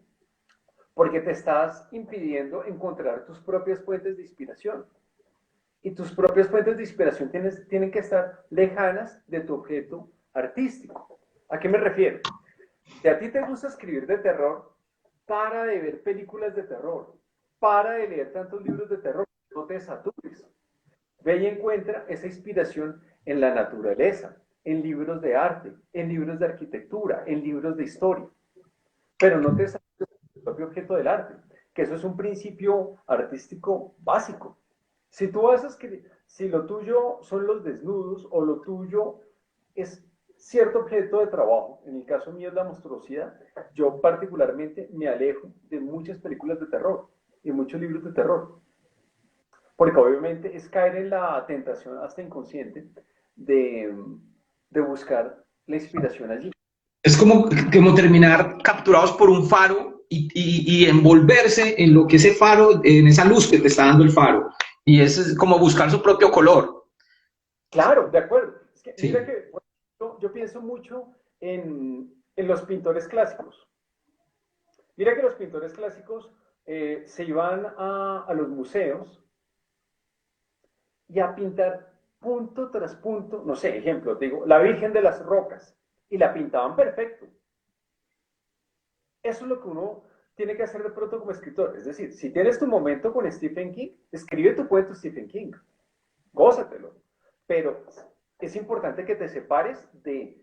porque te estás impidiendo encontrar tus propias fuentes de inspiración. Y tus propias fuentes de inspiración tienen que estar lejanas de tu objeto artístico. ¿A qué me refiero? Si a ti te gusta escribir de terror, para de ver películas de terror, para de leer tantos libros de terror, no te satures. Ve y encuentra esa inspiración en la naturaleza, en libros de arte, en libros de arquitectura, en libros de historia. Pero no te satures del propio objeto del arte, que eso es un principio artístico básico. Si tú vas a escribir, si lo tuyo son los desnudos o lo tuyo es cierto objeto de trabajo, en el caso mío es la monstruosidad, yo particularmente me alejo de muchas películas de terror y muchos libros de terror, porque obviamente es caer en la tentación hasta inconsciente de, de buscar la inspiración allí. Es como terminar capturados por un faro y envolverse en lo que ese faro, en esa luz que te está dando el faro. Y es como buscar su propio color. Claro, de acuerdo. Es que mira Sí, que por ejemplo, yo pienso mucho en los pintores clásicos. Mira que los pintores clásicos se iban a los museos y a pintar punto tras punto, no sé, ejemplo, digo, la Virgen de las Rocas, y la pintaban perfecto. Eso es lo que uno tiene que hacer de pronto como escritor. Es decir, si tienes tu momento con Stephen King, escribe tu cuento Stephen King, gózatelo. Pero es importante que te separes de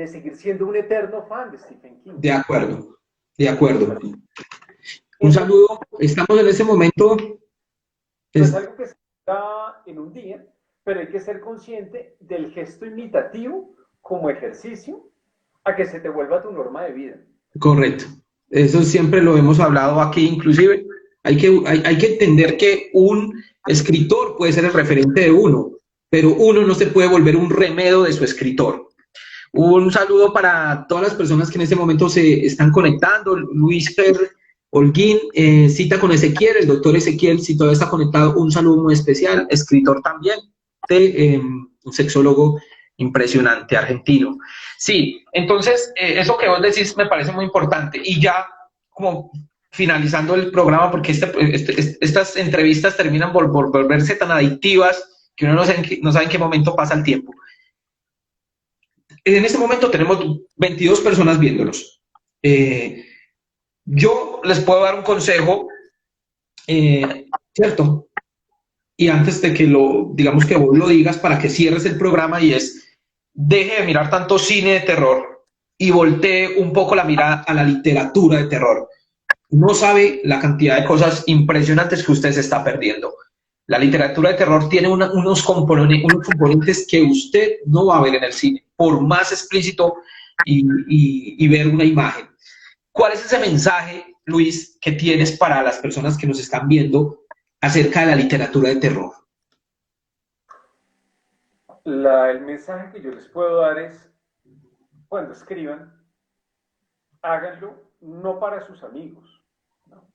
seguir siendo un eterno fan de Stephen King. de acuerdo, de acuerdo. Un Eso saludo, estamos en este momento. no es Es, algo que se da en un día, pero hay que ser consciente del gesto imitativo como ejercicio a que se te vuelva tu norma de vida. correcto. Eso siempre lo hemos hablado aquí, inclusive hay que entender que un escritor puede ser el referente de uno, pero uno no se puede volver un remedio de su escritor. Un saludo para todas las personas que en este momento se están conectando. Luis Fer Holguín, cita con Ezequiel, el doctor Ezequiel, si todavía está conectado, un saludo muy especial, escritor también, un sexólogo impresionante, argentino. Sí, entonces, eso que vos decís me parece muy importante. Y ya, como finalizando el programa, porque estas entrevistas terminan por volverse tan adictivas que uno no sabe en qué momento pasa el tiempo. En este momento tenemos 22 personas viéndonos. Eh, yo les puedo dar un consejo, ¿cierto? Y antes de que digamos que vos lo digas para que cierres el programa y es, deje de mirar tanto cine de terror y voltee un poco la mirada a la literatura de terror. No sabe la cantidad de cosas impresionantes que usted se está perdiendo. La literatura de terror tiene unos componentes que usted no va a ver en el cine, por más explícito y ver una imagen. ¿Cuál es ese mensaje, Luis, que tienes para las personas que nos están viendo acerca de la literatura de terror? El mensaje que yo les puedo dar es, cuando escriban, háganlo no para sus amigos, ¿no?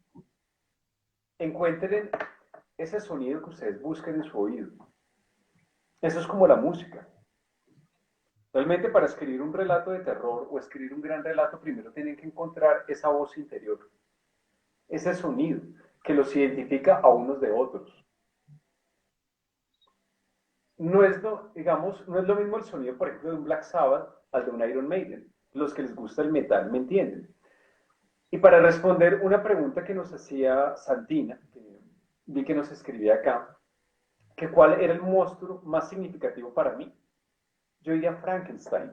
Encuentren ese sonido que ustedes busquen en su oído. Eso es como la música. Realmente para escribir un relato de terror o escribir un gran relato, primero tienen que encontrar esa voz interior, ese sonido que los identifica a unos de otros. No es lo, digamos, no es lo mismo el sonido, por ejemplo, de un Black Sabbath al de un Iron Maiden. Los que les gusta el metal me entienden. Y para responder una pregunta que nos hacía Santina, que vi que nos escribía acá, que cuál era el monstruo más significativo para mí, yo diría Frankenstein,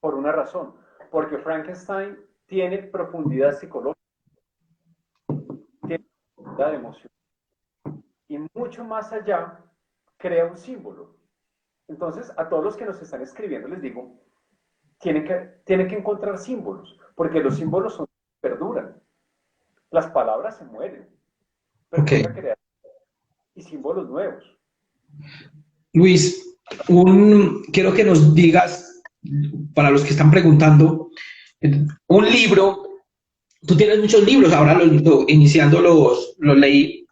por una razón, porque Frankenstein tiene profundidad psicológica, tiene profundidad de emoción, y mucho más allá crea un símbolo. Entonces, a todos los que nos están escribiendo les digo, tienen que encontrar símbolos, porque los símbolos perduran, las palabras se mueren, pero Ok. toca crear y símbolos nuevos. Luis, quiero que nos digas, para los que están preguntando, un libro. Tú tienes muchos libros, ahora iniciando los leí,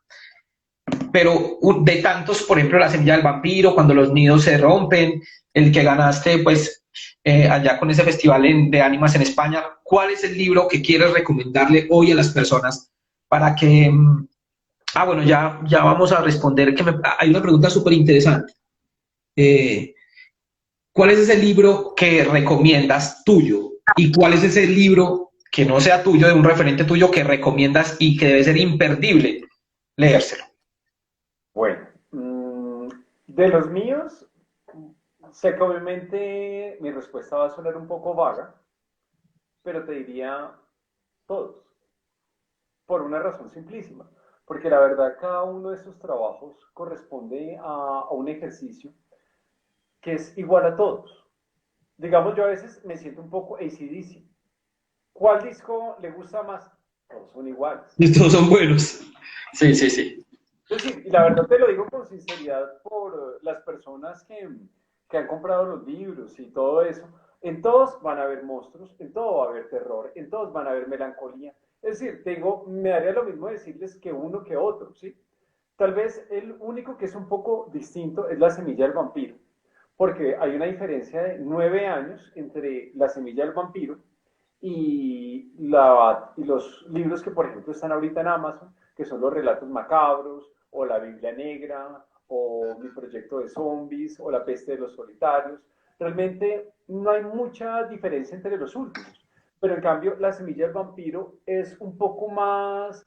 pero de tantos, por ejemplo, La semilla del vampiro, Cuando los nidos se rompen, el que ganaste, pues, allá con ese festival de ánimas en España. ¿Cuál es el libro que quieres recomendarle hoy a las personas para que... bueno, ya vamos a responder, hay una pregunta súper interesante. Eh, ¿Cuál es ese libro que recomiendas tuyo? ¿Y cuál es ese libro que no sea tuyo, de un referente tuyo, que recomiendas y que debe ser imperdible leérselo? Bueno, de los míos, sé que obviamente mi respuesta va a sonar un poco vaga, pero te diría todos, por una razón simplísima, porque la verdad cada uno de esos trabajos corresponde a un ejercicio que es igual a todos. Digamos, yo a veces me siento un poco AC/DC. ¿Cuál disco le gusta más? Todos son iguales. Y todos son buenos. Sí, sí, sí. Es decir, y la verdad te lo digo con sinceridad por las personas que han comprado los libros y todo eso. En todos van a haber monstruos, en todo va a haber terror, en todos van a haber melancolía. Es decir, te digo, me daría lo mismo decirles que uno que otro, ¿sí? Tal vez el único que es un poco distinto es La semilla del vampiro, porque hay una diferencia de 9 años entre La semilla del vampiro y los libros que, por ejemplo, están ahorita en Amazon, que son los relatos macabros, o la Biblia Negra, o mi proyecto de zombies, o la peste de los solitarios. Realmente no hay mucha diferencia entre los últimos, pero en cambio la semilla del vampiro es un poco más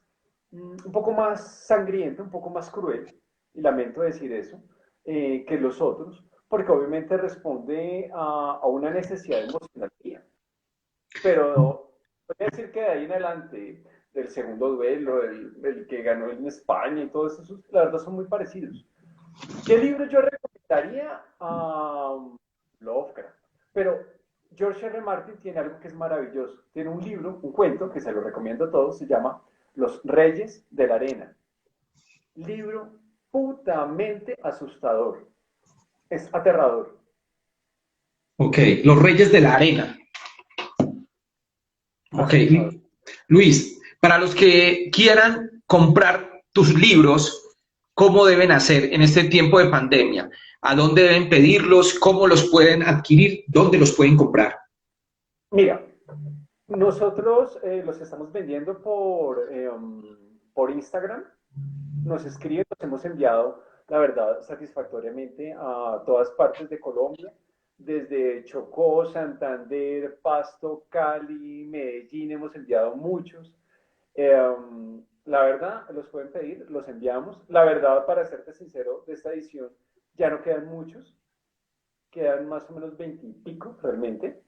sangrienta, un poco más cruel, y lamento decir eso, que los otros, porque obviamente responde a una necesidad emocional mía. Pero voy a decir que de ahí en adelante, del segundo duelo, el que ganó en España y todos esos, la verdad son muy parecidos. ¿Qué libro yo recomendaría? Lovecraft. Pero George R. Martin tiene algo que es maravilloso. Tiene un libro, un cuento, que se lo recomiendo a todos, se llama Los Reyes de la Arena. Libro putamente asustador. Es aterrador. Ok, Los Reyes de la Arena. Ok, Asustador. Luis, para los que quieran comprar tus libros, ¿cómo deben hacer en este tiempo de pandemia? ¿A dónde deben pedirlos? ¿Cómo los pueden adquirir? ¿Dónde los pueden comprar? Mira, nosotros los estamos vendiendo por Instagram. Nos escriben, los hemos enviado, la verdad, satisfactoriamente a todas partes de Colombia, desde Chocó, Santander, Pasto, Cali, Medellín, hemos enviado muchos. La verdad, los pueden pedir, los enviamos. La verdad, para serte sincero, de esta edición ya no quedan muchos, quedan más o menos 20 y pico realmente.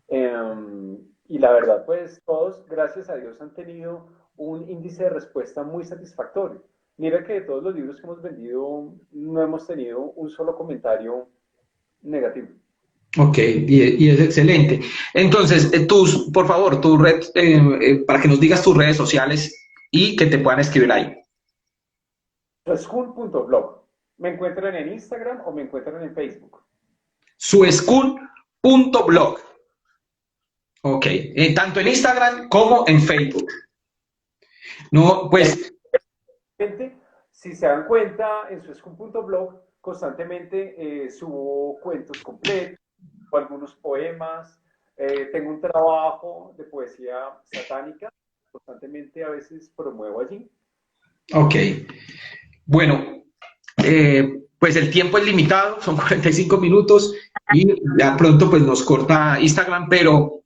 Y la verdad, pues todos, gracias a Dios, han tenido un índice de respuesta muy satisfactorio. Mira que de todos los libros que hemos vendido, no hemos tenido un solo comentario negativo. Ok, y es excelente. Entonces, por favor, tu red, para que nos digas tus redes sociales y que te puedan escribir ahí. School.blog. Me encuentran en Instagram o me encuentran en Facebook. Sueschool.blog. Ok, tanto en Instagram como en Facebook. No, Y ahí, pues, si se dan cuenta, en School.blog constantemente subo cuentos completos o algunos poemas. Tengo un trabajo de poesía satánica, constantemente a veces promuevo allí. ok. Bueno, pues el tiempo es limitado, son 45 minutos y ya pronto pues nos corta Instagram, pero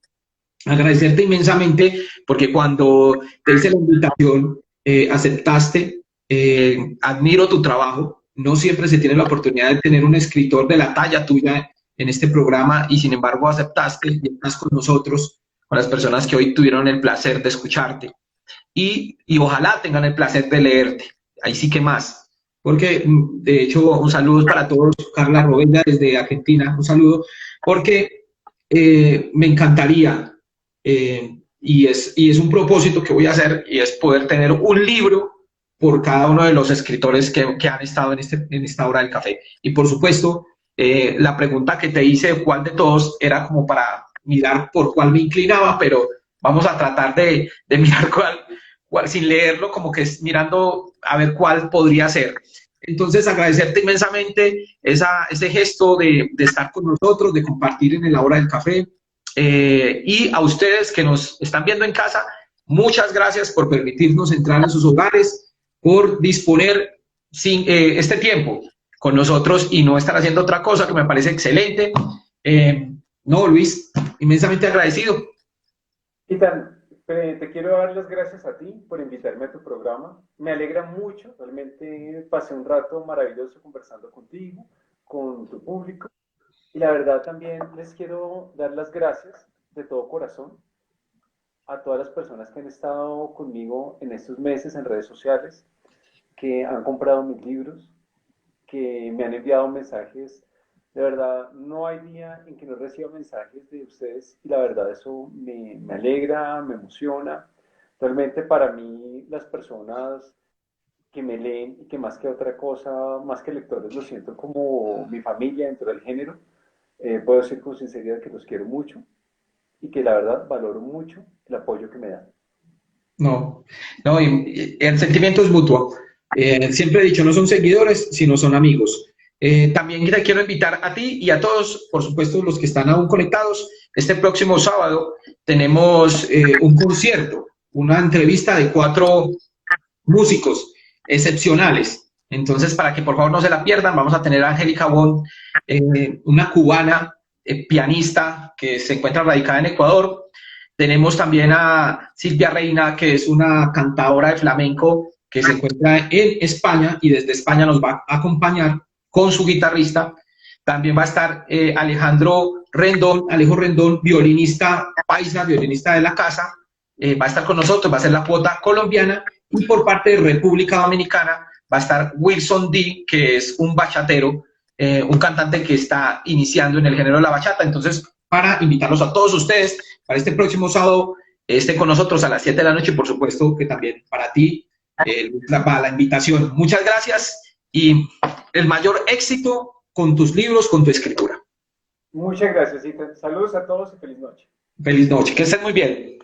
agradecerte inmensamente porque cuando te hice la invitación, aceptaste, admiro tu trabajo, no siempre se tiene la oportunidad de tener un escritor de la talla tuya en este programa y sin embargo aceptaste y estás con nosotros, con las personas que hoy tuvieron el placer de escucharte y ojalá tengan el placer de leerte. Ahí sí que más. Porque, de hecho, un saludo para todos. Carla Robella desde Argentina, un saludo, porque me encantaría, y es un propósito que voy a hacer, y es poder tener un libro por cada uno de los escritores que han estado en esta hora del café. Y por supuesto, la pregunta que te hice, ¿cuál de todos? Era como para mirar por cuál me inclinaba, pero vamos a tratar de mirar cuál, sin leerlo, como que es mirando a ver cuál podría ser. Entonces, agradecerte inmensamente ese gesto de estar con nosotros, de compartir en la hora del café. Y a ustedes que nos están viendo en casa, muchas gracias por permitirnos entrar en sus hogares, por disponer este tiempo con nosotros y no estar haciendo otra cosa que me parece excelente. No, Luis, inmensamente agradecido. Ethan, te quiero dar las gracias a ti por invitarme a tu programa. Me alegra mucho, realmente pasé un rato maravilloso conversando contigo, con tu público. Y la verdad también les quiero dar las gracias de todo corazón a todas las personas que han estado conmigo en estos meses en redes sociales, que han comprado mis libros, que me han enviado mensajes De verdad, no hay día en que no reciba mensajes de ustedes y la verdad eso me alegra, me emociona. Realmente para mí las personas que me leen y que más que otra cosa, más que lectores, lo siento como mi familia dentro del género. Puedo decir con sinceridad que los quiero mucho y que la verdad valoro mucho el apoyo que me dan. No, no, y el sentimiento es mutuo. Siempre he dicho, no son seguidores, sino son amigos. También te quiero invitar a ti y a todos, por supuesto, los que están aún conectados. Este próximo sábado tenemos un concierto, una entrevista de 4 músicos excepcionales. Entonces, para que por favor no se la pierdan, vamos a tener a Angélica Wong, una cubana pianista que se encuentra radicada en Ecuador. Tenemos también a Silvia Reina, que es una cantadora de flamenco que se encuentra en España y desde España nos va a acompañar con su guitarrista. También va a estar Alejo Rendón, violinista paisa, violinista de la casa, va a estar con nosotros, va a ser la cuota colombiana, y por parte de República Dominicana va a estar Wilson D, que es un bachatero, un cantante que está iniciando en el género de la bachata. Entonces, para invitarlos a todos ustedes, para este próximo sábado, esté con nosotros a las 7 de la noche, por supuesto que también para ti va la invitación. Muchas gracias y el mayor éxito con tus libros, con tu escritura. Muchas gracias, Ethan. Saludos a todos y feliz noche. Feliz noche, que estén muy bien.